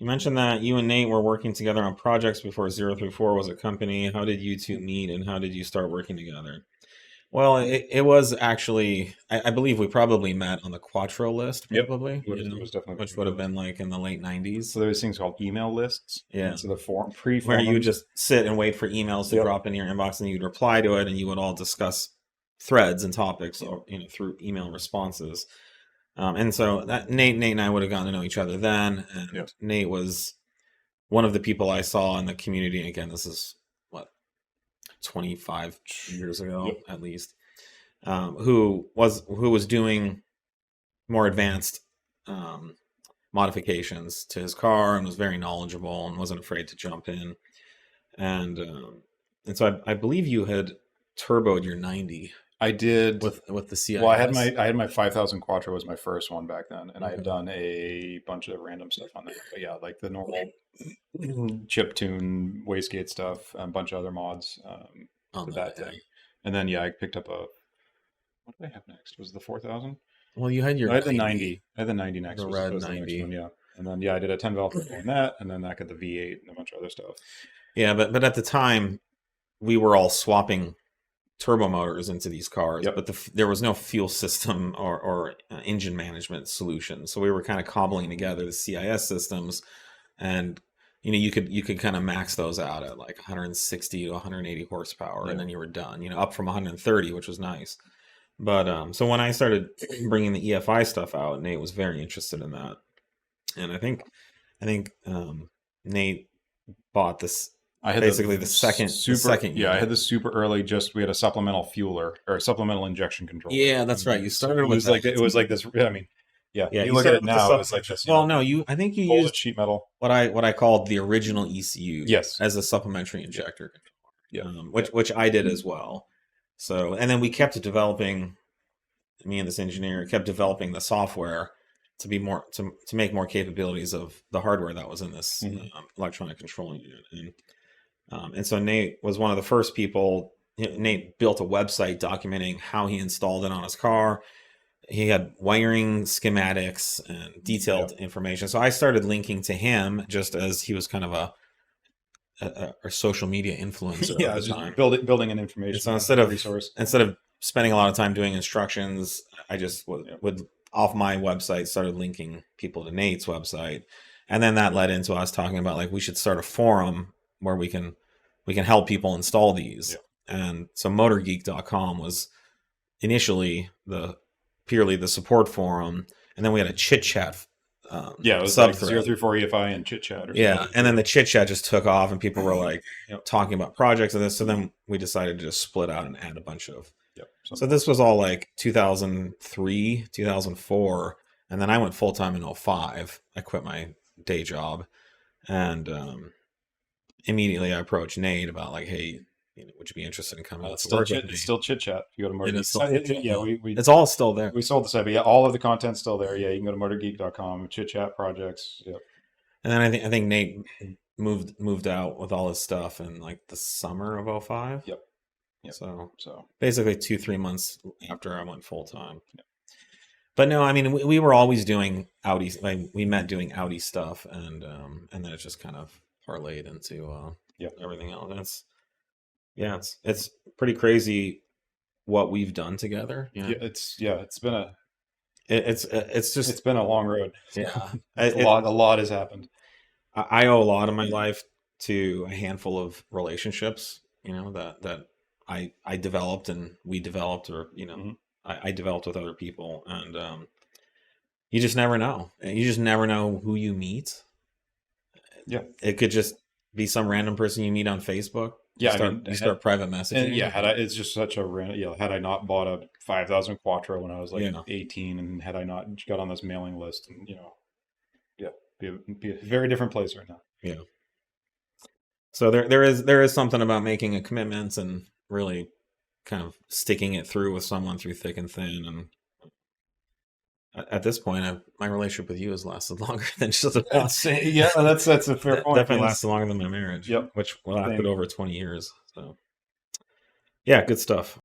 You mentioned that you and Nate were working together on projects before 034 was a company. How did you two meet and how did you start working together? Well, it was actually, I believe we probably met on the Quattro list, Yep, probably, it was definitely which would have been like in the late so 90s. there's things called email lists. Yeah. Instead of Where you would pre-forums. just sit and wait for emails to Yep. drop in your inbox and you'd reply to it and you would all discuss threads and topics, Yep. or, through email responses. And so Nate and I would have gotten to know each other then. And Yep. Nate was one of the people I saw in the community. And again, this is what, 25 years ago, Yep. at least, who was doing more advanced modifications to his car and was very knowledgeable and wasn't afraid to jump in. And so I believe you had turboed your 90 I did with the CIS. Well, I had my 5000 Quattro was my first one back then, and I had done a bunch of random stuff on that. But yeah, like the normal chip tune, wastegate stuff, and a bunch of other mods on for that thing. And then I picked up what did I have next? Was it the 4000? Well, you had your I had the 90. I had the 90 next. The was red the next 90. one, yeah. And then I did a 10 valve on that, and then I got the V8 and a bunch of other stuff. Yeah, but at the time, we were all swapping turbo motors into these cars, Yep. but there was no fuel system or engine management solution. So we were kind of cobbling together the CIS systems, and you could kind of max those out at like 160 to 180 horsepower, and then you were done. Up from 130, which was nice. But so when I started bringing the EFI stuff out, Nate was very interested in that, and I think Nate bought this. I had basically the second. I had this super early. We had a supplemental fueler or a supplemental injection controller. Yeah, that's right. You started with it was like this. I mean, yeah. You look at it now, it's like this. Well, no, I think you used sheet metal. What I called the original ECU. Yes. As a supplementary injector controller. Yeah. Which I did as well. So, and then we kept developing. Me and this engineer kept developing the software to be more to make more capabilities of the hardware that was in this electronic control unit. And so Nate was one of the first people. Nate built a website documenting how he installed it on his car. He had wiring schematics and detailed information. So I started linking to him just as he was kind of a social media influencer. Yeah, at the time. Building an information. So instead of spending a lot of time doing instructions, I just would off my website started linking people to Nate's website, and then that led into us talking about like we should start a forum where we can help people install these. And so motorgeek.com was initially purely the support forum, and then we had a chit chat. It was like 034 EFI and chit chat. And then the chit chat just took off, and people were like talking about projects and this. So then we decided to just split out and add a bunch of. So this was all like 2003, 2004, and then I went full time in 2005. I quit my day job, and immediately I approached Nate about like, hey, would you be interested in coming out to work with me? It's still chit chat. You go to Motor Geek. It's all still there. We sold the site, but all of the content's still there. Yeah, you can go to motorgeek.com, chit chat projects. Yep. And then I think Nate moved out with all his stuff in like the summer of 2005. Yep. So basically 2-3 months after I went full time. Yep. But no, I mean we were always doing Audi. Like, we met doing Audi stuff, and then it just kind of parlayed into everything else. And it's pretty crazy what we've done together. It's been a it's been a long road. Yeah, a lot has happened. I owe a lot of my life to a handful of relationships, that I developed and we developed, or I developed with other people, and you just never know. You just never know who you meet. Yeah, it could just be some random person you meet on Facebook. You start private messaging. And it's just such a random. Had I not bought a 5000 Quattro when I was like 18, and had I not got on this mailing list, and be a very different place right now. Yeah. So there is something about making a commitment and really kind of sticking it through with someone through thick and thin. And at this point, my relationship with you has lasted longer than just about. That's a fair point. Definitely lasted longer than my marriage. Yep. Which lasted over 20 years. So yeah, good stuff.